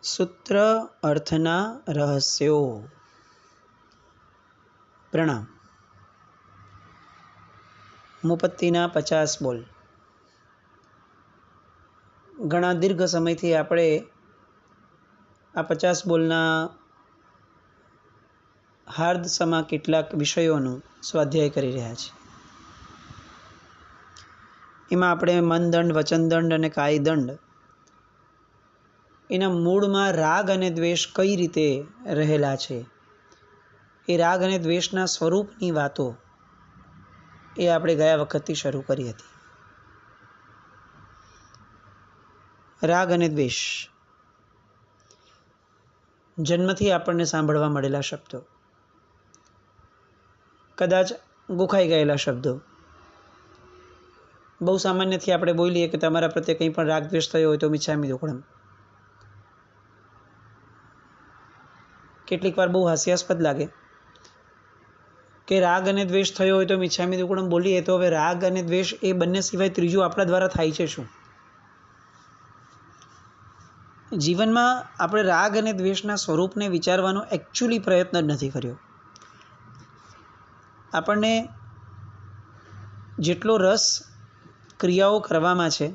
સૂત્ર અર્થના રહસ્યો. પ્રણામ. મુપત્તિના 50 બોલ. ઘણા દીર્ઘ સમયથી આપણે આ 50 બોલના હાર્દ સમા કેટલાક વિષયોનું સ્વાધ્યાય કરી રહ્યા છીએ. એમાં આપણે મનદંડ, વચનદંડ અને કાયદંડ એના મૂળમાં રાગ અને દ્વેષ કઈ રીતે રહેલા છે, એ રાગ અને દ્વેષના સ્વરૂપની વાતો એ આપણે ગયા વખતથી શરૂ કરી હતી. રાગ અને દ્વેષ જન્મથી આપણને સાંભળવા મળેલા શબ્દો, કદાચ ગોખાઈ ગયેલા શબ્દો. બહુ સામાન્યથી આપણે બોલીએ કે તમારા પ્રત્યે કંઈ પણ રાગ દ્વેષ થયો હોય તો મિચ્છામિ દુક્કડમ. કેટલીક વાર બહુ હાસ્યાસ્પદ લાગે કે રાગ અને દ્વેષ થયો હોય તો મિચ્છામિ દુક્કડમ બોલીએ, તો હવે રાગ અને દ્વેષ એ બંને સિવાય ત્રીજું આપણા દ્વારા થાય છે શું? જીવનમાં આપણે રાગ અને દ્વેષના સ્વરૂપને વિચારવાનો એકચ્યુઅલી પ્રયત્ન જ નથી કર્યો. આપણને જેટલો રસ ક્રિયાઓ કરવામાં છે,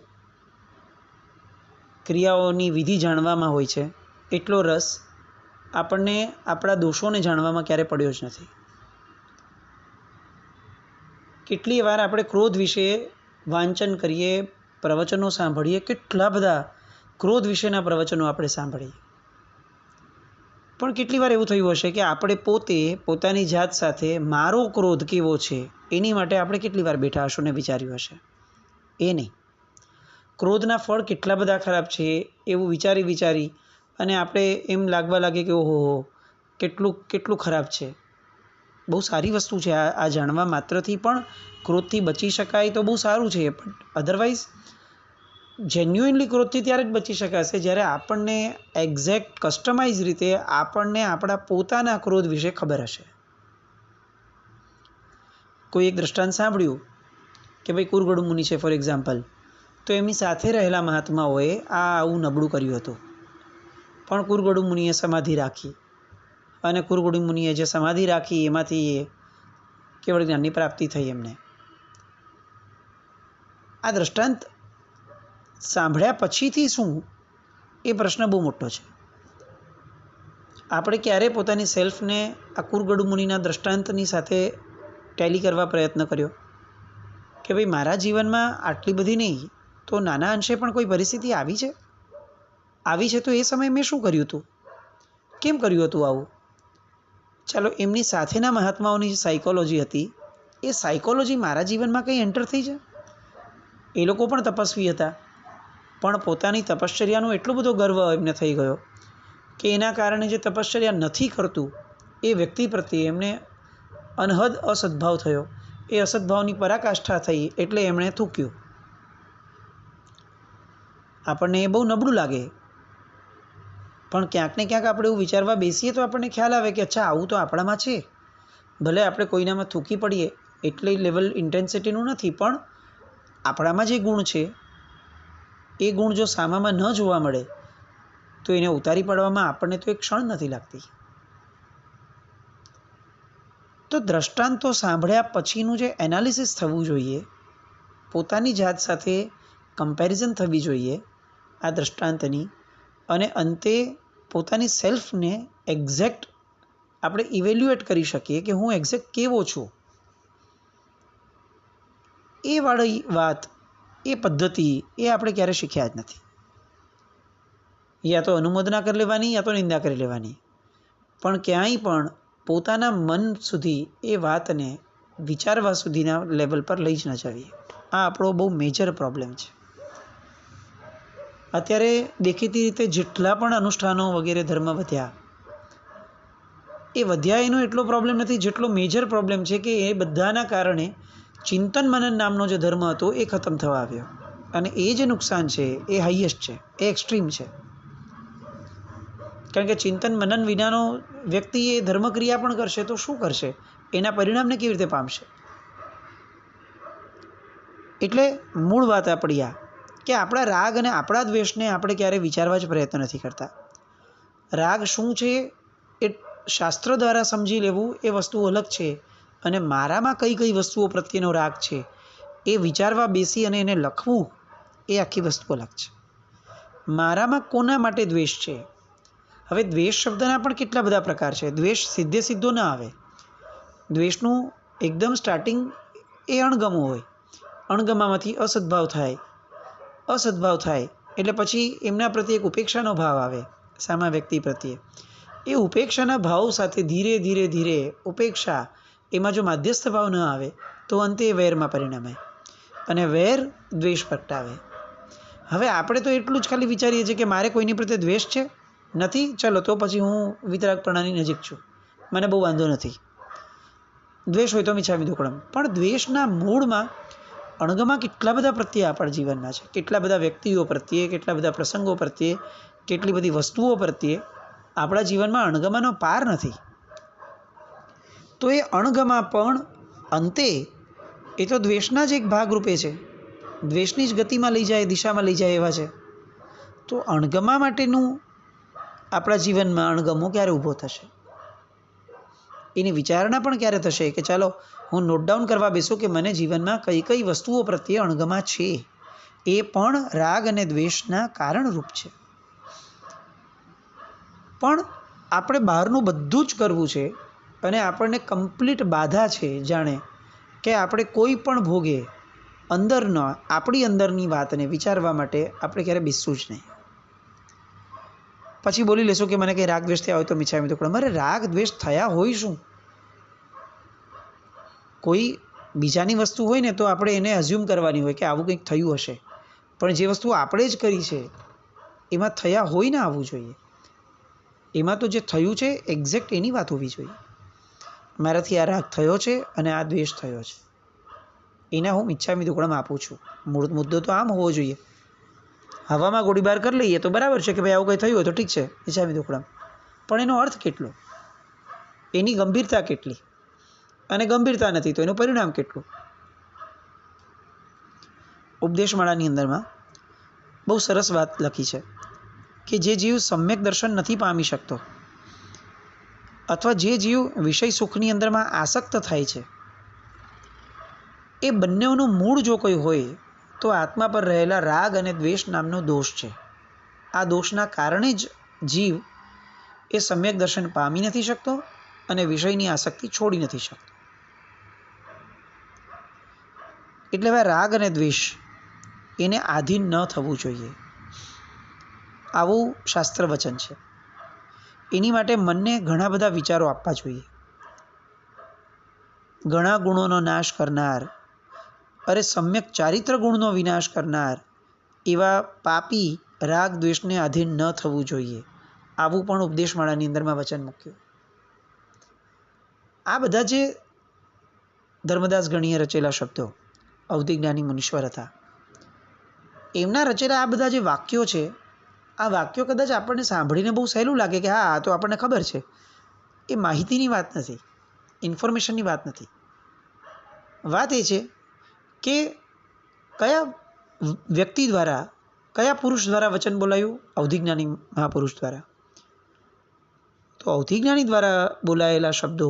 ક્રિયાઓની વિધિ જાણવામાં હોય છે, એટલો રસ આપણને આપણા દોષોને જાણવામાં ક્યારે પડ્યો જ નથી. કેટલી વાર આપણે ક્રોધ વિશે વાંચન કરીએ, પ્રવચનો સાંભળીએ, કેટલા બધા ક્રોધ વિશેના પ્રવચનો આપણે સાંભળીએ, પણ કેટલી વાર એવું થયું હશે કે આપણે પોતે પોતાની જાત સાથે મારો ક્રોધ કેવો છે એની માટે આપણે કેટલી વાર બેઠા હશું ને વિચાર્યું હશે? એ નહીં. ક્રોધના ફળ કેટલા બધા ખરાબ છે એવું વિચારી અને આપણે એમ લાગવા લાગે કે ઓહો કેટલું ખરાબ છે. બહુ સારી વસ્તુ છે આ જાણવા માત્રથી પણ ક્રોધથી બચી શકાય તો બહુ સારું છે, પણ અધરવાઇઝ જેન્યુઇનલી ક્રોધથી ત્યારે જ બચી શકાશે જ્યારે આપણને એક્ઝેક્ટ કસ્ટમાઇઝ રીતે આપણને આપણા પોતાના ક્રોધ વિશે ખબર હશે. કોઈ એક દ્રષ્ટાંત સાંભળ્યું કે ભાઈ કુરગડુ મુનિ છે ફોર એક્ઝામ્પલ, તો એમની સાથે રહેલા મહાત્માઓએ આવું નબળું કર્યું હતું, પણ કુરગડુ મુનિએ સમાધિ રાખી અને કુરગડુ મુનિએ જે સમાધિ રાખી એમાંથી કેવળ જ્ઞાનની પ્રાપ્તિ થઈ એમને. આ દ્રષ્ટાંત સાંભળ્યા પછીથી શું એ પ્રશ્ન બહુ મોટો છે. આપણે ક્યારે પોતાની સેલ્ફને આ કુરગડુ મુનિના દ્રષ્ટાંતની સાથે ટેલી કરવા પ્રયત્ન કર્યો કે ભાઈ મારા જીવનમાં આટલી બધી નહીં તો નાના અંશે પણ કોઈ પરિસ્થિતિ આવી છે તો એ સમયે મેં શું કર્યું હતું, કેમ કર્યું હતું આવું? ચાલો, એમની સાથેના મહાત્માઓની જે સાયકોલોજી હતી એ સાયકોલોજી મારા જીવનમાં કંઈ એન્ટર થઈ છે? એ લોકો પણ તપસ્વી હતા, પણ પોતાની તપશ્ચર્યાનો એટલો બધો ગર્વ એમને થઈ ગયો કે એના કારણે જે તપશ્ચર્યા નથી કરતું એ વ્યક્તિ પ્રત્યે એમને અનહદ અસદ્ભાવ થયો. એ અસદ્ભાવની પરાકાષ્ઠા થઈ એટલે એમણે થૂક્યું. આપણને એ બહુ નબળું લાગે, પણ ક્યાંક ને ક્યાંક આપણે એવું વિચારવા બેસીએ તો આપણને ખ્યાલ આવે કે અચ્છા આવું તો આપણામાં છે. ભલે આપણે કોઈનામાં થૂકી પડીએ એટલે લેવલ ઇન્ટેન્સિટીનું નથી, પણ આપણામાં જે ગુણ છે એ ગુણ જો સામામાં ન જોવા મળે તો એને ઉતારી પાડવામાં આપણને તો એક ક્ષણ નથી લાગતી. તો દ્રષ્ટાંતો સાંભળ્યા પછીનું જે એનાલિસિસ થવું જોઈએ, પોતાની જાત સાથે કમ્પેરિઝન થવી જોઈએ આ દ્રષ્ટાંતની, અને અંતે પોતાની સેલ્ફને એક્ઝેક્ટ આપણે ઇવેલ્યુએટ કરી શકીએ કે હું એક્ઝેક્ટ કેવો છું. એ વાળી વાત, એ પદ્ધતિ એ આપણે ક્યારે શીખ્યા જ નથી. યા તો અનુમોદના કરી લેવાની યા તો નિંદા કરી લેવાની, પણ ક્યાંય પણ પોતાના મન સુધી એ વાતને વિચારવા સુધીના લેવલ પર લઈ જ ન જવીએ. આ આપણો બહુ મેજર પ્રોબ્લેમ છે. અત્યારે દેખીતી રીતે જેટલા પણ અનુષ્ઠાનો વગેરે ધર્મ વધ્યા એનો એટલો પ્રોબ્લેમ નથી જેટલો મેજર પ્રોબ્લેમ છે કે એ બધાના કારણે ચિંતન મનન નામનો જે ધર્મ હતો એ ખતમ થવા આવ્યો, અને એ જે નુકસાન છે એ હાઈએસ્ટ છે, એ એક્સ્ટ્રીમ છે. કારણ કે ચિંતન મનન વિનાનો વ્યક્તિ એ ધર્મક્રિયા પણ કરશે તો શું કરશે? એના પરિણામને કેવી રીતે પામશે? એટલે મૂળ વાત આપણી આ કે આપણા રાગ અને આપણા દ્વેષને આપણે ક્યારેય વિચારવા જ પ્રયત્ન નથી કરતા. રાગ શું છે એ શાસ્ત્ર દ્વારા સમજી લેવું એ વસ્તુ અલગ છે, અને મારામાં કઈ કઈ વસ્તુઓ પ્રત્યેનો રાગ છે એ વિચારવા બેસી અને એને લખવું એ આખી વસ્તુ અલગ છે. મારામાં કોના માટે દ્વેષ છે? હવે દ્વેષ શબ્દના પણ કેટલા બધા પ્રકાર છે. દ્વેષ સીધે સીધો ના આવે. દ્વેષનું એકદમ સ્ટાર્ટિંગ એ અણગમો હોય, અણગમામાંથી અસદ્ભાવ થાય, અસદ્ભાવ થાય એટલે પછી એમના પ્રત્યે એક ઉપેક્ષાનો ભાવ આવે સામા વ્યક્તિ પ્રત્યે. એ ઉપેક્ષાના ભાવ સાથે ધીરે ધીરે ધીરે ઉપેક્ષા, એમાં જો માધ્યસ્થ ભાવ ન આવે તો અંતે વેરમાં પરિણમે, અને વેર દ્વેષ પ્રગટાવે. હવે આપણે તો એટલું જ ખાલી વિચારીએ છીએ કે મારે કોઈની પ્રત્યે દ્વેષ છે નથી, ચલો તો પછી હું વિતરાગપણાની નજીક છું, મને બહુ વાંધો નથી. દ્વેષ હોય તો મિચ્છામિ દુક્કડમ. પણ દ્વેષના મૂળમાં અણગમા કેટલા બધા પ્રત્યે આપણા જીવનના છે, કેટલા બધા વ્યક્તિઓ પ્રત્યે, કેટલા બધા પ્રસંગો પ્રત્યે, કેટલી બધી વસ્તુઓ પ્રત્યે આપણા જીવનમાં અણગમાનો પાર નથી. તો એ અણગમા પણ અંતે એ તો દ્વેષના જ એક ભાગરૂપે છે, દ્વેષની જ ગતિમાં લઈ જાય, દિશામાં લઈ જાય એવા છે. તો અણગમા માટેનું આપણા જીવનમાં અણગમો ક્યારે ઊભો થશે, એની વિચારણા પણ ક્યારે થશે કે ચાલો હું નોટ ડાઉન કરવા બેસું કે મને જીવનમાં કઈ કઈ વસ્તુઓ પ્રત્યે અણગમા છે, એ પણ રાગ અને દ્વેષના કારણરૂપ છે. પણ આપણે બહારનું બધું જ કરવું છે અને આપણને કમ્પ્લીટ બાધા છે, જાણે કે આપણે કોઈ પણ ભોગે અંદરનો આપણી અંદરની વાતને વિચારવા માટે આપણે ક્યારે બેસવું જ નહીં. પછી બોલી લેશું કે મને કંઈ રાગ દ્વેષ થયા હોય તો મિચ્છામિ દુક્કડમ. અરે રાગ દ્વેષ થયા હોય શું? કોઈ બીજાની વસ્તુ હોય ને તો આપણે એને અઝ્યુમ કરવાની હોય કે આવું કંઈક થયું હશે, પણ જે વસ્તુ આપણે જ કરી છે એમાં થયા હોય ને આવવું જોઈએ. એમાં તો જે થયું છે એક્ઝેક્ટ એની વાત હોવી જોઈએ. મારાથી આ રાગ થયો છે અને આ દ્વેષ થયો છે, એના હું મિચ્છામિ દુક્કડમ આપું છું. મૂળ મુદ્દો તો આમ હોવો જોઈએ. હવામાં ગોળીબાર કરી લઈએ તો બરાબર છે કે ભાઈ આવું કંઈ થયું હોય તો ઠીક છે, મિચ્છામિ દુક્કડમ. પણ એનો અર્થ કેટલો, એની ગંભીરતા કેટલી, અને ગંભીરતા નથી તો એનું પરિણામ કેટલું. ઉપદેશમાળાની અંદરમાં બહુ સરસ વાત લખી છે કે જે જીવ સમ્યક દર્શન નથી પામી શકતો, અથવા જે જીવ વિષય સુખની અંદરમાં આસક્ત થાય છે, એ બંનેનું મૂળ જો કોઈ હોય તો આત્મા પર રહેલા રાગ અને દ્વેષ નામનો દોષ છે. આ દોષના કારણે જ જીવ એ સમ્યક દર્શન પામી નથી શકતો અને વિષયની આસક્તિ છોડી નથી શકતો. એટલે હવે રાગ અને દ્વેષ એને આધીન ન થવું જોઈએ, આવું શાસ્ત્ર વચન છે. એની માટે મનને ઘણા બધા વિચારો આપવા જોઈએ. ઘણા ગુણોનો નાશ કરનાર, અરે સમ્યક ચારિત્ર ગુણનો વિનાશ કરનાર એવા પાપી રાગ દ્વેષને આધીન ન થવું જોઈએ, આવું પણ ઉપદેશમાળાની અંદરમાં વચન મૂક્યું. આ બધા જે ધર્મદાસ ગણીએ રચેલા શબ્દો, અવધિજ્ઞાની મુનીશ્વર હતા, એમના રચેલા આ બધા જે વાક્યો છે, આ વાક્યો કદાચ આપણને સાંભળીને બહુ સહેલું લાગે કે હા આ તો આપણને ખબર છે. એ માહિતીની વાત નથી, ઇન્ફોર્મેશનની વાત નથી. વાત એ છે કે કયા વ્યક્તિ દ્વારા, કયા પુરુષ દ્વારા વચન બોલાયું? અવધિજ્ઞાની મહાપુરુષ દ્વારા. તો અવધિજ્ઞાની દ્વારા બોલાયેલા શબ્દો,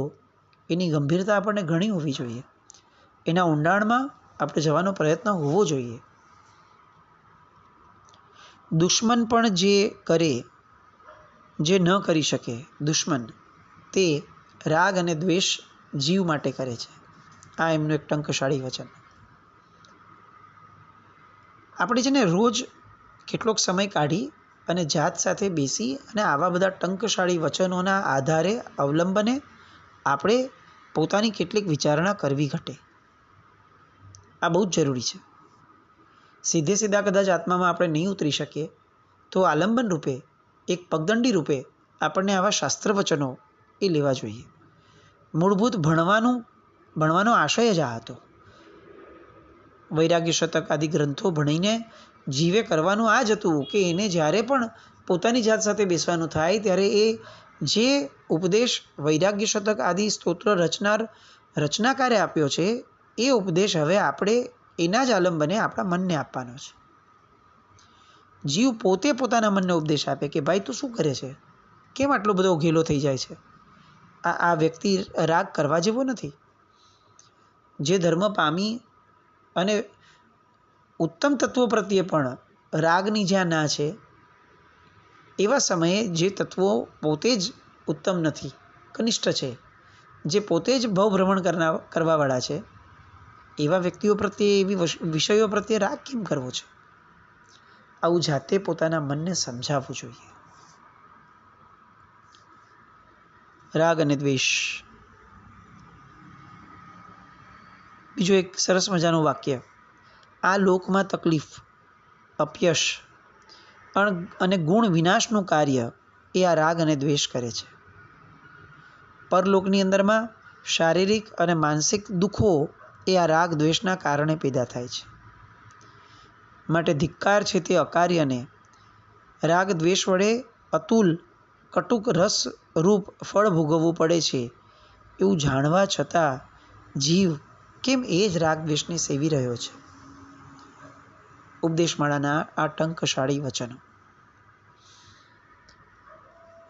એની ગંભીરતા આપણને ઘણી હોવી જોઈએ, એના ઊંડાણમાં આપણે જવાનો પ્રયત્ન હોવો જોઈએ. દુશ્મન પણ જે કરે, જે ન કરી શકે દુશ્મન, તે રાગ અને દ્વેષ જીવ માટે કરે છે. આ એમનું એક ટંકશાળી વચન. આપણે છે ને રોજ કેટલોક સમય કાઢી અને જાત સાથે બેસી અને આવા બધા ટંકશાળી વચનોના આધારે, અવલંબને આપણે પોતાની કેટલીક વિચારણા કરવી ઘટે. આ બહુ જ જરૂરી છે. સીધે સીધા કદાચ આત્મામાં આપણે નહીં ઉતરી શકીએ તો આલંબન રૂપે, એક પગદંડી રૂપે આપણને આવા શાસ્ત્ર વચનો એ લેવા જોઈએ. મૂળભૂત ભણવાનો આશય જ આ હતો. વૈરાગ્ય શતક આદિ ગ્રંથો ભણીને જીવે કરવાનું આ જ હતું કે એને જ્યારે પણ પોતાની જાત સાથે બેસવાનું થાય ત્યારે એ જે ઉપદેશ વૈરાગ્ય શતક આદિ સ્તોત્ર રચનાકારે આપ્યો છે, એ ઉપદેશ હવે આપણે એના જ આલંબને આપણા મનને આપવાનો છે. જીવ પોતે પોતાના મનને ઉપદેશ આપે કે ભાઈ તું શું કરે છે, કેમ આટલો બધો ઘેલો થઈ જાય છે? આ વ્યક્તિ રાગ કરવા જેવો નથી. જે ધર્મ પામી અને ઉત્તમ તત્વો પ્રત્યે પણ રાગની જ્યાં ના છે, એવા સમયે જે તત્વો પોતે જ ઉત્તમ નથી, કનિષ્ઠ છે, જે પોતે જ ભવભ્રમણ કરવાવાળા છે, એવા વ્યક્તિઓ પ્રત્યે, એવી વિષયો પ્રત્યે રાગ કેમ કરવો છે? આવું જાતે પોતાના મનને સમજાવવું જોઈએ. રાગ અને દ્વેષ. બીજું એક સરસ મજાનું વાક્ય: આ લોકમાં તકલીફ, અપયશ અને ગુણ વિનાશનું કાર્ય એ આ રાગ અને દ્વેષ કરે છે. પરલોકની અંદરમાં શારીરિક અને માનસિક દુઃખો એ આ રાગ દ્વેષના કારણે પેદા થાય છે. માટે ધિક્કાર છે તે અકાર્યને. રાગ દ્વેષ વડે અતુલ કટુક રસ રૂપ ફળ ભોગવવું પડે છે, એવું જાણવા છતાં જીવ કેમ એ જ રાગ દ્વેષને સેવી રહ્યો છે? ઉપદેશમાળાના આ ટંકશાળી વચનો.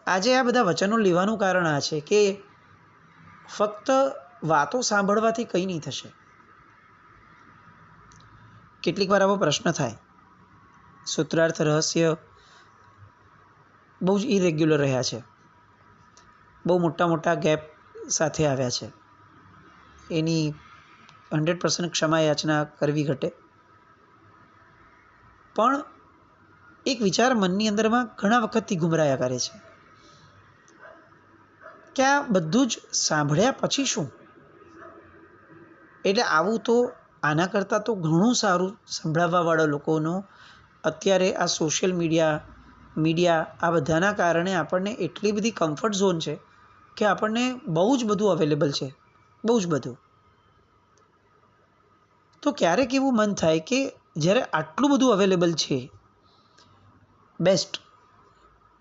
આજે આ બધા વચનો લેવાનું કારણ આ છે કે ફક્ત વાતો સાંભળવાથી કંઈ નહીં થશે. કેટલીક વાર આવો પ્રશ્ન થાય, સૂત્રાર્થ રહસ્ય બહુ જ ઇરેગ્યુલર રહ્યા છે, બહુ મોટા મોટા ગેપ સાથે આવ્યા છે, એની 100% ક્ષમા યાચના કરવી ઘટે. પણ એક વિચાર મનની અંદરમાં ઘણા વખતથી ઘુમરાયા કરે છે કે આ બધું જ સાંભળ્યા પછી શું? એટલે આવું તો આના કરતાં તો ઘણું સારું સંભળાવવાવાળા લોકોનો અત્યારે આ સોશિયલ મીડિયા આ બધાના કારણે આપણને એટલી બધી કમ્ફર્ટ ઝોન છે કે આપણને બહુ જ બધું અવેલેબલ છે, બહુ જ બધું. તો ક્યારેક એવું મન થાય કે જ્યારે આટલું બધું અવેલેબલ છે, બેસ્ટ,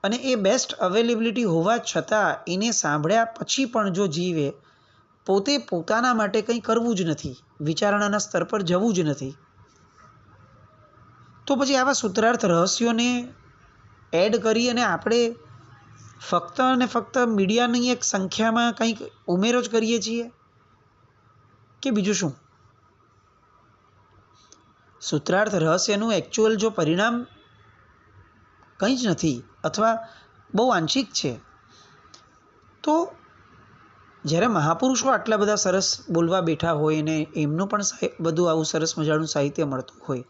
અને એ બેસ્ટ અવેલેબિલિટી હોવા છતાં એને સાંભળ્યા પછી પણ જો જીવે પોતે પોતાના માટે કંઈ કરવું જ નથી, વિચારણાના સ્તર પર જવું જ નથી, તો પછી આવા સૂત્રાર્થ રહસ્યોને એડ કરી અને આપણે ફક્ત અને ફક્ત મીડિયાની એક સંખ્યામાં કંઈક ઉમેરો જ કરીએ છીએ કે બીજું શું? સૂત્રાર્થ રહસ્યનું એકચ્યુઅલ જો પરિણામ કંઈ જ નથી અથવા બહુ આંશિક છે, તો જ્યારે મહાપુરુષો આટલા બધા સરસ બોલવા બેઠા હોય ને એમનું પણ બધું આવું સરસ મજાનું સાહિત્ય મળતું હોય,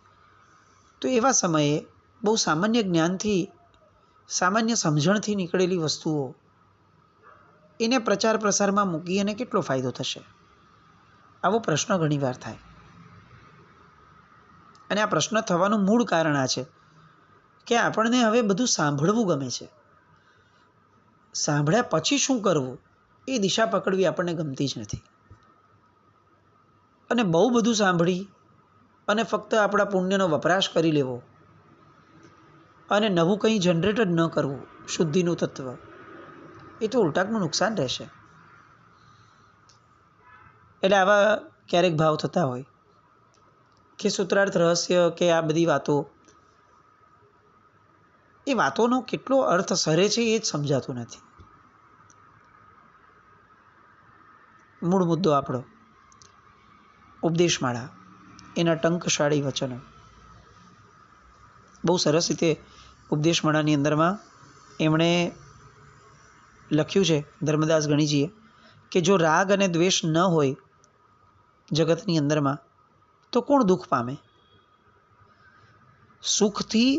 તો એવા સમયે બહુ સામાન્ય જ્ઞાનથી, સામાન્ય સમજણથી નીકળેલી વસ્તુઓ એને પ્રચાર પ્રસારમાં મૂકી અને કેટલો ફાયદો થશે? આવો પ્રશ્ન ઘણીવાર થાય. અને આ પ્રશ્ન થવાનું મૂળ કારણ આ છે કે આપણને હવે બધું સાંભળવું ગમે છે. સાંભળ્યા પછી શું કરવું એ દિશા પકડવી આપણને ગમતી જ નથી. અને બહુ બધું સાંભળી અને ફક્ત આપણા પુણ્યનો વપરાશ કરી લેવો અને નવું કંઈ જનરેટ જ ન કરવું, શુદ્ધિનું તત્વ, એ તો ઉલટાનું નુકસાન રહેશે. એટલે આવા ક્યારેક ભાવ થતા હોય કે સૂત્રાર્થ રહસ્ય કે આ બધી વાતો, એ વાતોનો કેટલો અર્થ સરે છે એ જ સમજાતું નથી. મૂળ મુદ્દો આપણો ઉપદેશમાળા, એના ટંકશાળી વચનો. બહુ સરસ રીતે ઉપદેશમાળાની અંદરમાં એમણે લખ્યું છે, ધર્મદાસ ગણીજીએ, કે જો રાગ અને દ્વેષ ન હોય જગતની અંદરમાં તો કોણ દુઃખ પામે? સુખથી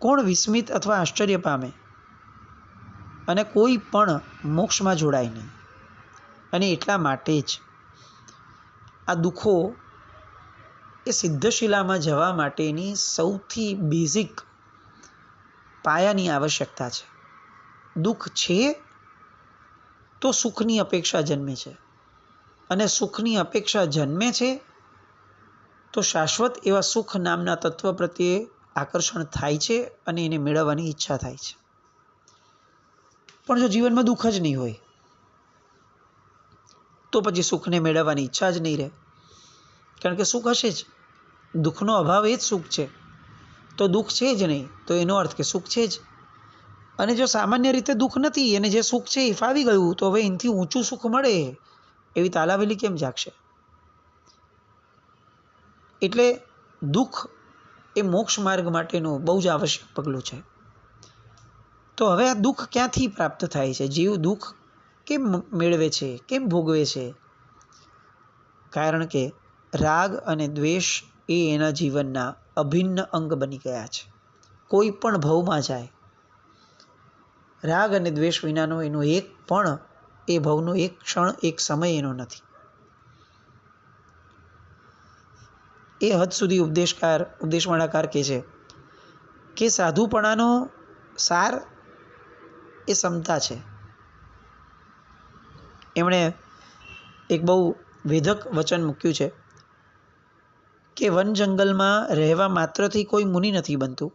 કોણ વિસ્મિત અથવા આશ્ચર્ય પામે? અને કોઈ પણ મોક્ષમાં જોડાય નહીં. અને એટલા માટે જ આ દુઃખો એ સિદ્ધશિલામાં જવા માટેની સૌથી બેઝિક પાયાની આવશ્યકતા છે. દુઃખ છે તો સુખની અપેક્ષા જન્મે છે, અને સુખની અપેક્ષા જન્મે છે તો શાશ્વત એવા સુખ નામના તત્વ પ્રત્યે આકર્ષણ થાય છે અને એને મેળવવાની ઈચ્છા થાય છે. પણ જો જીવનમાં દુઃખ જ નહીં હોય તો પછી સુખને મેળવવાની ઈચ્છા જ નહીં રહે. કારણ કે સુખ હશે જ, દુઃખનો અભાવ એ જ સુખ છે. તો દુઃખ છે જ નહીં તો એનો અર્થ કે સુખ છે જ. અને જો સામાન્ય રીતે દુઃખ નથી અને જે સુખ છે એ ફાવી ગયું, તો હવે એનાથી ઊંચું સુખ મળે એવી તાલાવેલી કેમ જાગશે? એટલે દુઃખ એ મોક્ષ માર્ગ માટેનું બહુ જ આવશ્યક પગલું છે. તો હવે આ દુઃખ ક્યાંથી પ્રાપ્ત થાય છે? જીવ દુઃખ કેમ મેળવે છે, કેમ ભોગવે છે? કારણ કે રાગ અને દ્વેષ એ એના જીવનના અભિન્ન અંગ બની ગયા છે. કોઈ પણ ભવમાં જાય, રાગ અને દ્વેષ વિનાનો એનો એક પણ એ ભવનો એક ક્ષણ, એક સમય એનો નથી. એ હદ સુધી ઉપદેશમાળાકાર કહે છે કે સાધુપણાનો સાર એ સમતા છે. એમણે એક બહુ વેધક વચન મૂક્યું છે કે વન જંગલમાં રહેવા માત્રથી કોઈ મુનિ નથી બનતું,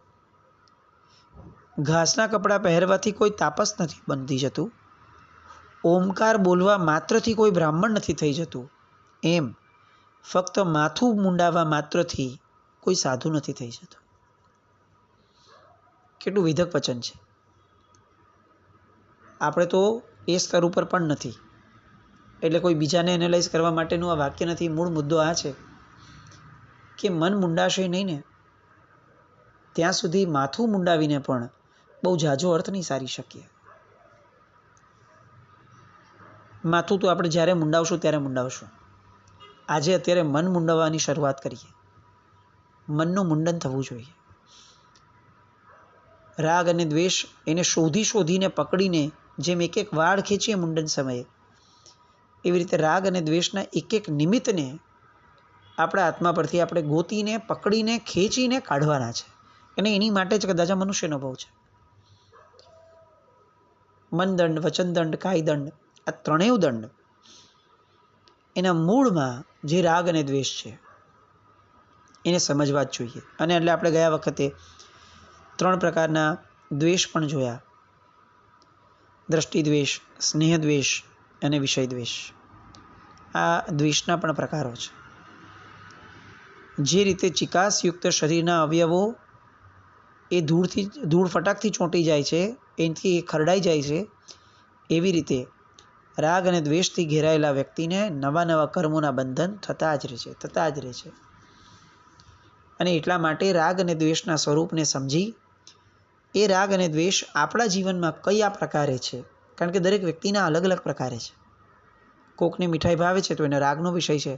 ઘાસના કપડાં પહેરવાથી કોઈ તાપસ નથી બનતી જતું, ઓમકાર બોલવા માત્રથી કોઈ બ્રાહ્મણ નથી થઈ જતું, એમ ફક્ત માથું મુંડાવવા માત્રથી કોઈ સાધુ નથી થઈ જતું. કેટલું વિધક વચન છે. આપણે તો એ સ્તર ઉપર પણ નથી, એટલે કોઈ બીજાને એનાલાઇઝ કરવા માટેનું આ વાક્ય નથી. મૂળ મુદ્દો આ છે કે મન મુંડાશે નહીં ને ત્યાં સુધી માથું મુંડાવીને પણ બહુ ઝાઝો અર્થ નહીં સારી શકીએ. માથું તો આપણે જ્યારે મુંડાવશું ત્યારે મુંડાવશું. આજે અત્યારે મન મુંડાવવાની શરૂઆત કરીએ. મનનું મુંડન થવું જોઈએ. રાગ અને દ્વેષ એને શોધીને પકડીને જેમ એક એક વાળ ખેંચીએ મુંડન સમયે, એવી રીતે રાગ અને દ્વેષના એક એક નિમિત્તને આપણા આત્મા પરથી આપણે ગોતીને, પકડીને, ખેંચીને કાઢવાના છે. અને એની માટે જ કદાચ આ મનુષ્યનો ભવ છે. મનદંડ, વચનદંડ, કાયદંડ, આ ત્રણેય દંડ એના મૂળમાં જે રાગ અને દ્વેષ છે એને સમજવા જ જોઈએ. અને એટલે આપણે ગયા વખતે 3 પ્રકારના દ્વેષ પણ જોયા: દ્રષ્ટિ દ્વેષ, સ્નેહ દ્વેષ અને વિષય દ્વેષ. આ દ્વેષના પણ પ્રકારો છે. જે રીતે ચિકાસયુક્ત શરીરના અવયવો એ ધૂળ ફટાકથી ચોંટી જાય છે, એનાથી એ ખરડાઈ જાય છે, એવી રીતે રાગ અને દ્વેષથી ઘેરાયેલા વ્યક્તિને નવા નવા કર્મોના બંધન થતા જ રહે છે. અને એટલા માટે રાગ અને દ્વેષના સ્વરૂપને સમજી એ રાગ અને દ્વેષ આપણા જીવનમાં કયા પ્રકારે છે, કારણ કે દરેક વ્યક્તિના અલગ અલગ પ્રકારે છે. કોકને મીઠાઈ ભાવે છે તો એને રાગનો વિષય છે,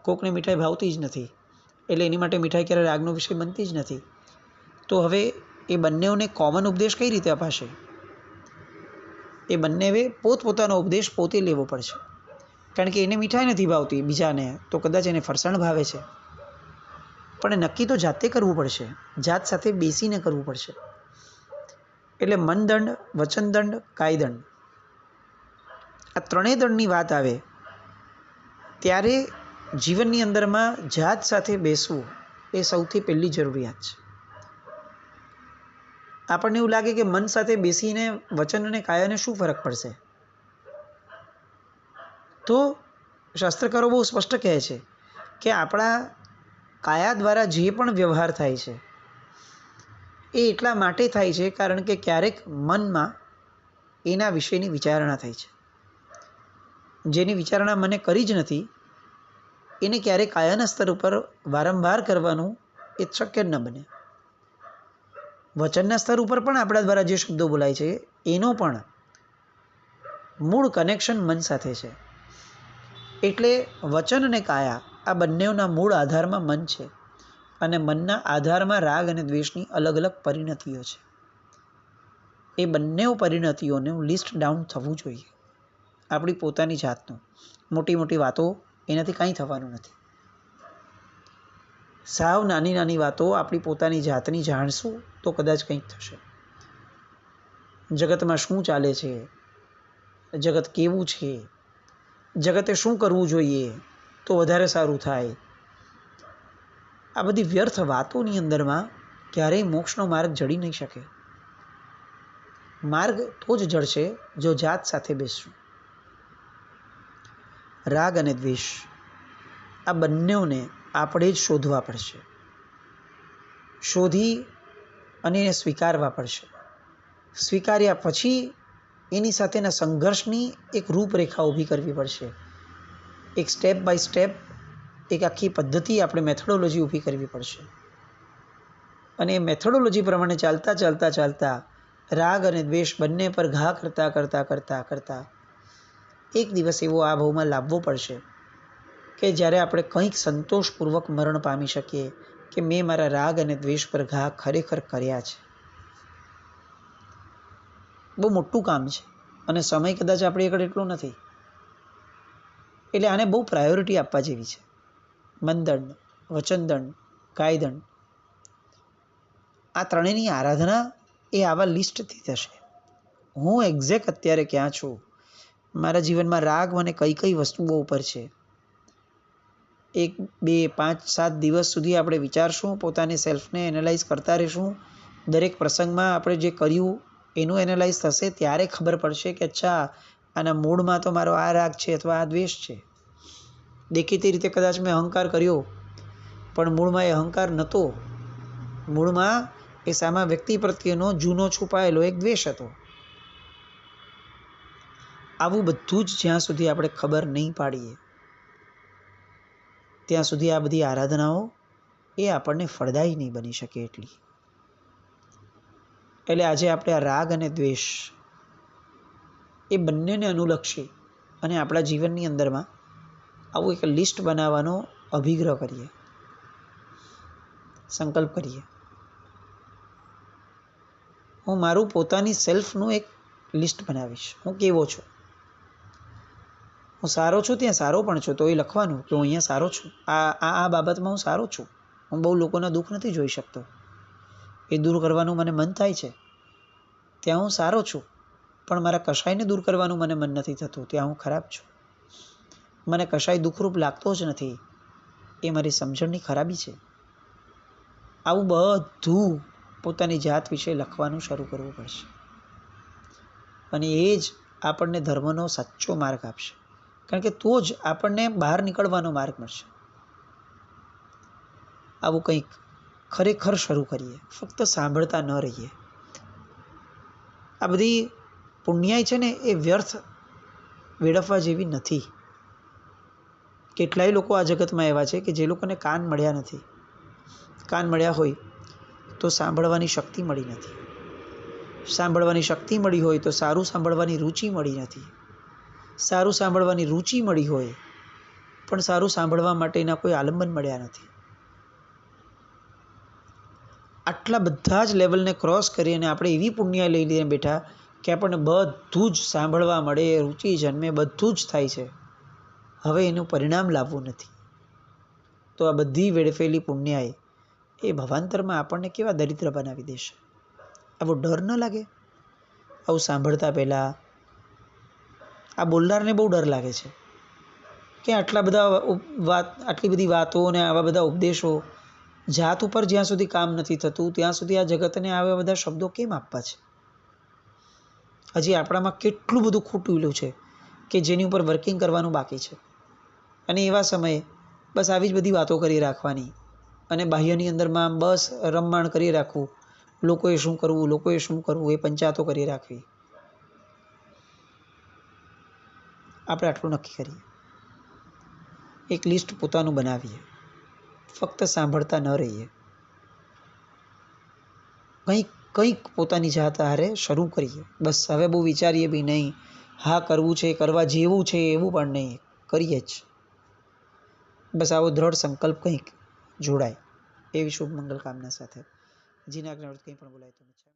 કોકને મીઠાઈ ભાવતી જ નથી, એટલે એની માટે મીઠાઈ ક્યારે રાગનો વિષય બનતી જ નથી. તો હવે એ બંનેઓને કોમન ઉપદેશ કઈ રીતે અપાશે? એ બંનેએ પોતપોતાનો ઉપદેશ પોતે લેવો પડશે. કારણ કે એને મીઠાઈ નથી ભાવતી બીજાને, તો કદાચ એને ફરસાણ ભાવે છે. પણ નક્કી તો જાતે કરવું પડશે, જાત સાથે બેસીને કરવું પડશે. એટલે મનદંડ, વચનદંડ, કાયદંડ, આ ત્રણેય દંડની વાત આવે ત્યારે જીવનની અંદરમાં જાત સાથે બેસવું એ સૌથી પહેલી જરૂરિયાત છે. આપણને એવું લાગે કે મન સાથે બેસીને વચન અને કાયાને શું ફરક પડશે? તો શાસ્ત્રકારો બહુ સ્પષ્ટ કહે છે કે આપણા કાયા દ્વારા જે પણ વ્યવહાર થાય છે એ એટલા માટે થાય છે કારણ કે ક્યારેક મનમાં એના વિશેની વિચારણા થાય છે. જેની વિચારણા મને કરી જ નથી એને ક્યારેક કાયાના સ્તર ઉપર વારંવાર કરવાનું એ શક્ય ન બને. વચનના સ્તર ઉપર પણ આપણા દ્વારા જે શબ્દો બોલાય છે એનો પણ મૂળ કનેક્શન મન સાથે છે. એટલે વચન અને કાયા આ બંનેના મૂળ આધારમાં મન છે, અને મનના આધારમાં રાગ અને દ્વેષની અલગ અલગ પરિણતિઓ છે. એ બંને પરિણતિઓનું લિસ્ટ ડાઉન થવું જોઈએ આપણી પોતાની જાતનું. મોટી મોટી વાતો એનાથી કાંઈ થવાનું નથી. સાવ નાની નાની વાતો આપણી પોતાની જાતની જાણશું તો કદાચ કંઈક થશે. જગતમાં શું ચાલે છે, જગત કેવું છે, જગતે શું કરવું જોઈએ તો વધારે સારું થાય, આ બધી વ્યર્થ વાતોની અંદરમાં ક્યારેય મોક્ષનો માર્ગ જડી નહીં શકે. માર્ગ તો જ જળશે જો જાત સાથે બેસશું. રાગ અને દ્વેષ આ બંનેઓને આપણે જ શોધવા પડશે, શોધી અને એને સ્વીકારવા પડશે. સ્વીકાર્યા પછી એની સાથેના સંઘર્ષની એક રૂપરેખા ઊભી કરવી પડશે. એક સ્ટેપ બાય સ્ટેપ એક આખી પદ્ધતિ આપણે મેથોડોલોજી ઊભી કરવી પડશે. અને એ મેથોડોલોજી પ્રમાણે ચાલતા ચાલતા ચાલતા રાગ અને દ્વેષ બંને પર ઘા કરતાં કરતાં કરતાં કરતાં એક દિવસ એવો આ ભાવમાં લાવવો પડશે કે જ્યારે આપણે કંઈક સંતોષપૂર્વક મરણ પામી શકીએ કે મેં મારા રાગ અને દ્વેષ પર ઘા ખરેખર કર્યા છે. બહુ મોટું કામ છે અને સમય કદાચ આપણી આગળ એટલો નથી. એટલે આને બહુ પ્રાયોરિટી આપવા જેવી છે. મનદંડ, વચનદંડ, કાયદંડ, આ ત્રણેયની આરાધના એ આવા લિસ્ટથી થશે. હું એક્ઝેક્ટ અત્યારે ક્યાં છું, મારા જીવનમાં રાગ મને કઈ કઈ વસ્તુઓ ઉપર છે. 1, 2, 5, 7 દિવસ સુધી આપણે વિચારશું, પોતાની સેલ્ફને એનાલાઇઝ કરતા રહીશું. દરેક પ્રસંગમાં આપણે જે કર્યું એનું એનાલાઇઝ થશે. ત્યારે ખબર પડશે કે અચ્છા, આના મૂળમાં તો મારો આ રાગ છે અથવા આ દ્વેષ છે. દેખીતી રીતે કદાચ મેં અહંકાર કર્યો, પણ મૂળમાં એ અહંકાર નહોતો. મૂળમાં એ સામા વ્યક્તિ પ્રત્યેનો જૂનો છુપાયેલો એક દ્વેષ હતો. આવું બધું જ જ્યાં સુધી આપણે ખબર નહીં પાડીએ ત્યાં સુધી આ બધી આરાધનાઓ એ આપણને ફળદાયી નહીં બની શકે એટલી. એટલે આજે આપણે આ રાગ અને દ્વેષ એ બંનેને અનુલક્ષી અને આપણા જીવનની અંદરમાં આવું એક લિસ્ટ બનાવવાનો અભિગ્રહ કરીએ, સંકલ્પ કરીએ. હું મારું પોતાની સેલ્ફનું એક લિસ્ટ બનાવીશ. હું કેવો છું, હું સારો છું ત્યાં સારો પણ છું તો એ લખવાનું કે હું અહીંયા સારો છું, આ બાબતમાં હું સારો છું. હું બહુ લોકોના દુઃખ નથી જોઈ શકતો, એ દૂર કરવાનું મને મન થાય છે. ત્યાં હું સારો છું, પણ મારા કશાયને દૂર કરવાનું મને મન નથી થતું, ત્યાં હું ખરાબ છું. મને કશાય દુઃખરૂપ લાગતો જ નથી, એ મારી સમજણની ખરાબી છે. આવું બધું પોતાની જાત વિશે લખવાનું શરૂ કરવું પડશે. અને એ જ આપણને ધર્મનો સાચો માર્ગ આપશે. કારણ કે તો જ આપણને બહાર નીકળવાનો માર્ગ મળશે. આવું કંઈક ખરેખર શરૂ કરીએ, ફક્ત સાંભળતા ન રહીએ. આ બધી પુણ્યાઈ છે ને એ વ્યર્થ વેડફવા જેવી નથી. કેટલાય લોકો આ જગતમાં એવા છે કે જે લોકોને કાન મળ્યા નથી. કાન મળ્યા હોય તો સાંભળવાની શક્તિ મળી નથી. સાંભળવાની શક્તિ મળી હોય તો સારું સાંભળવાની રુચિ મળી નથી. સારું સાંભળવાની રુચિ મળી હોય પણ સારું સાંભળવા માટેના કોઈ આલંબન મળ્યા નથી. આટલા બધા જ લેવલને ક્રોસ કરીને આપણે એવી પુણ્ય લઈ લઈને બેઠા કે આપણને બધું જ સાંભળવા મળે, રુચિ જન્મે, બધું જ થાય છે. હવે એનું પરિણામ લાવવું નથી. તો આ બધી વેડફેલી પુણ્યાએ એ ભવાંતરમાં આપણને કેવા દરિદ્ર બનાવી દેશે. આવો ડર ન લાગે? આવું સાંભળતા પહેલાં આ બોલનારને બહુ ડર લાગે છે કે આટલી બધી વાતો અને આવા બધા ઉપદેશો જાત ઉપર જ્યાં સુધી કામ નથી થતું ત્યાં સુધી આ જગતને આવા બધા શબ્દો કેમ આપવા છે? હજી આપણામાં કેટલું બધું ખૂટેલું છે કે જેની ઉપર વર્કિંગ કરવાનું બાકી છે. અને એવા સમયે બસ આવી જ બધી વાતો કરી રાખવાની અને બાહ્યની અંદરમાં બસ રમમાણ કરી રાખવું. લોકોએ શું કરવું એ પંચાતો કરી રાખવી. આપણે આટલું નક્કી કરીએ, એક લિસ્ટ પોતાનું બનાવીએ, ફક્ત સાંભળતા ન રહીએ. કંઈક પોતાની જાત હારે શરૂ કરીએ. બસ હવે બહુ વિચારીએ બી નહીં. હા કરવું છે, કરવા જેવું છે એવું પણ નહીં, કરીએ જ. બસ આવો દ્રઢ સંકલ્પ કંઈક જોડાય એવી શુભ મંગલ કામના સાથે. જીના જ્ઞાન કંઈ પણ બોલાય તો